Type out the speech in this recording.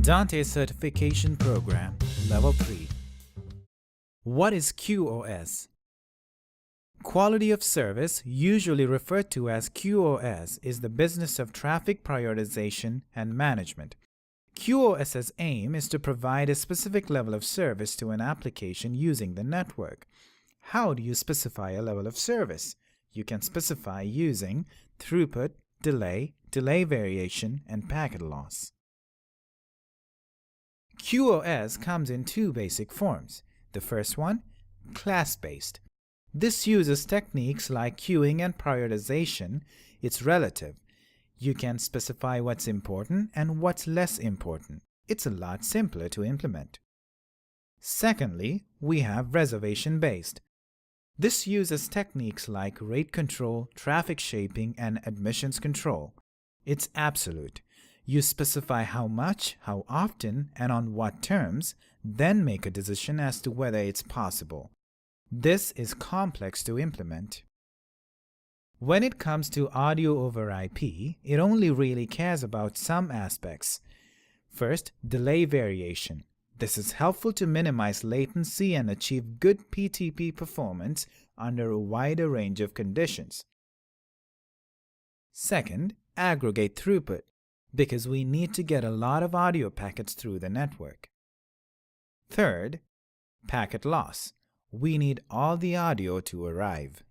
Dante Certification Program, Level 3. What is QoS? Quality of service, usually referred to as QoS, is the business of traffic prioritization and management. QoS's aim is to provide a specific level of service to an application using the network. How do you specify a level of service? You can specify using throughput, delay, delay variation, and packet loss. QoS comes in two basic forms. The first one, class-based. This uses techniques like queuing and prioritization. It's relative. You can specify what's important and what's less important. It's a lot simpler to implement. Secondly, we have reservation-based. This uses techniques like rate control, traffic shaping, and admissions control. It's absolute. You specify how much, how often, and on what terms, then make a decision as to whether it's possible. This is complex to implement. When it comes to audio over IP, it only really cares about some aspects. First, delay variation. This is helpful to minimize latency and achieve good PTP performance under a wider range of conditions. Second, aggregate throughput, because we need to get a lot of audio packets through the network. Third, packet loss. We need all the audio to arrive.